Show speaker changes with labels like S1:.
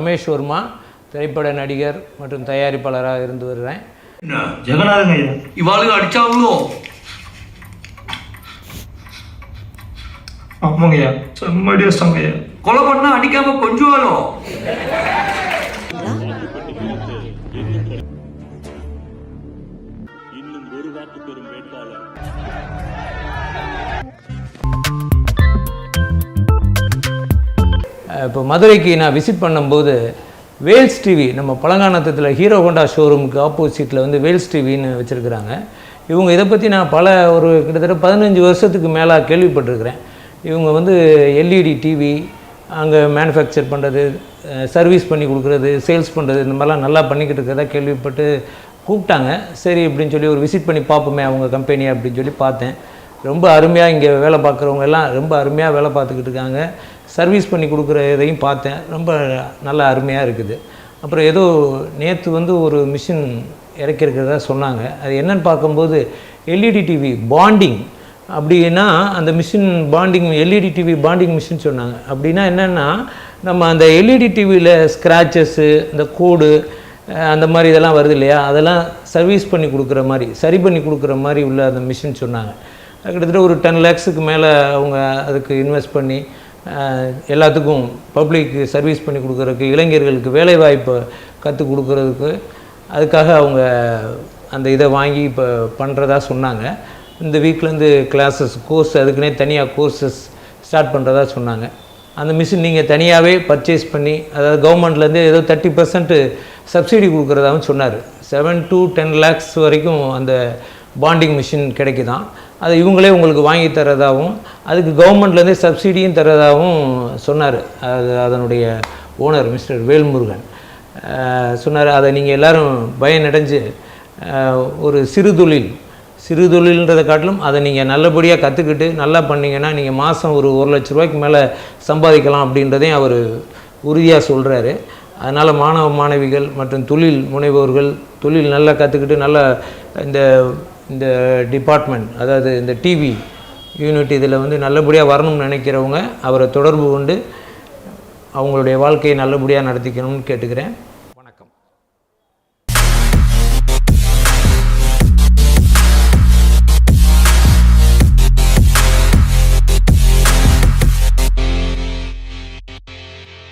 S1: ரமேஷ் வர்மா, திரைப்பட நடிகர் மற்றும் தயாரிப்பாளராக இருந்து வருகிறேன்.
S2: ஜெகநாதன் ஐயா
S3: இவாளுக்கு அடிச்சாங்களோ?
S2: ஆமாங்கய்யா, செம்மடியா சொங்கய்யா.
S3: கொலை பண்ணா அடிக்காம கொஞ்சுவாளோ?
S4: இன்னும் ஒரு வாக்கு பெறும் வேட்பாளர்.
S1: இப்போ மதுரைக்கு நான் விசிட் பண்ணும்போது வேல்ஸ் டிவி, நம்ம பழங்கானத்தில் ஹீரோ ஹோண்டா ஷோரூமுக்கு ஆப்போசிட்டில் வந்து வேல்ஸ் டிவின்னு வச்சுருக்குறாங்க. இவங்க இதை பற்றி நான் ஒரு கிட்டத்தட்ட 15 வருஷத்துக்கு மேலே கேள்விப்பட்டிருக்கிறேன். இவங்க வந்து எல்இடி டிவி அங்கே மேனுஃபேக்சர் பண்ணுறது, சர்வீஸ் பண்ணி கொடுக்குறது, சேல்ஸ் பண்ணுறது, இந்த மாதிரிலாம் நல்லா பண்ணிக்கிட்டு இருக்கிறதா கேள்விப்பட்டு கூப்பிட்டாங்க. சரி அப்படின்னு சொல்லி ஒரு விசிட் பண்ணி பார்ப்போமே அவங்க கம்பெனி அப்படின்னு சொல்லி பார்த்தேன். ரொம்ப அருமையாக இங்கே வேலை பார்க்குறவங்க எல்லாம் ரொம்ப அருமையாக வேலை பார்த்துக்கிட்டு இருக்காங்க. சர்வீஸ் பண்ணி கொடுக்குற இதையும் பார்த்தேன், ரொம்ப நல்லா அருமையாக இருக்குது. அப்புறம் ஏதோ நேற்று வந்து ஒரு மிஷின் இறக்கிருக்கிறதா சொன்னாங்க. அது என்னென்னு பார்க்கும்போது எல்இடி டிவி பாண்டிங் அப்படின்னா, அந்த machine bonding, LED TV bonding machine சொன்னாங்க. அப்படின்னா என்னென்னா, நம்ம அந்த எல்இடி டிவியில் ஸ்க்ராச்சஸ்ஸு, இந்த கோடு, அந்த மாதிரி இதெல்லாம் வருது இல்லையா, அதெல்லாம் சர்வீஸ் பண்ணி கொடுக்குற மாதிரி, சரி பண்ணி கொடுக்குற மாதிரி உள்ள அந்த மிஷின் சொன்னாங்க. கிட்டத்தட்ட ஒரு 10 lakhsக்கு மேலே அவங்க அதுக்கு இன்வெஸ்ட் பண்ணி எல்லாத்துக்கும் பப்ளிக் சர்வீஸ் பண்ணி கொடுக்குறதுக்கு, இளைஞர்களுக்கு வேலைவாய்ப்பை கற்றுக் கொடுக்குறதுக்கு, அதுக்காக அவங்க அந்த இதை வாங்கி இப்போ பண்ணுறதா சொன்னாங்க. இந்த வீக்லேருந்து கிளாஸஸ், கோர்ஸ், அதுக்குன்னே தனியாக கோர்சஸ் ஸ்டார்ட் பண்ணுறதா சொன்னாங்க. அந்த மிஷின் நீங்கள் தனியாகவே பர்ச்சேஸ் பண்ணி, அதாவது கவர்மெண்ட்லேருந்து ஏதோ 30% சப்சிடி கொடுக்குறதாகவும் சொன்னார். 7 to 10 lakhs வரைக்கும் அந்த பாண்டிங் மிஷின் கிடைக்குதான். அதை இவங்களே உங்களுக்கு வாங்கி தரதாகவும், அதுக்கு கவர்மெண்ட்லேருந்தே சப்சிடியும் தரதாகவும் சொன்னார். அதனுடைய ஓனர் மிஸ்டர் வேல்முருகன் சொன்னார். அதை நீங்கள் எல்லோரும் பயனடைஞ்சு ஒரு சிறு தொழில்ன்றதை காட்டிலும் அதை நீங்கள் நல்லபடியாக கற்றுக்கிட்டு நல்லா பண்ணிங்கன்னா நீங்கள் மாதம் ஒரு 1 லட்ச ரூபாய்க்கு மேலே சம்பாதிக்கலாம் அப்படின்றதையும் அவர் உறுதியாக சொல்கிறாரு. அதனால் மாணவ மாணவிகள் மற்றும் தொழில் முனைவோர்கள் தொழில் நல்லா கற்றுக்கிட்டு நல்லா இந்த டிபார்ட்மெண்ட், அதாவது இந்த டிவி யூனிட் இதில் வந்து நல்லபடியாக வரணும்னு நினைக்கிறவங்க அவரை தொடர்பு கொண்டு அவங்களுடைய வாழ்க்கையை நல்லபடியாக நடத்திக்கணும்னு கேட்டுக்கிறேன்.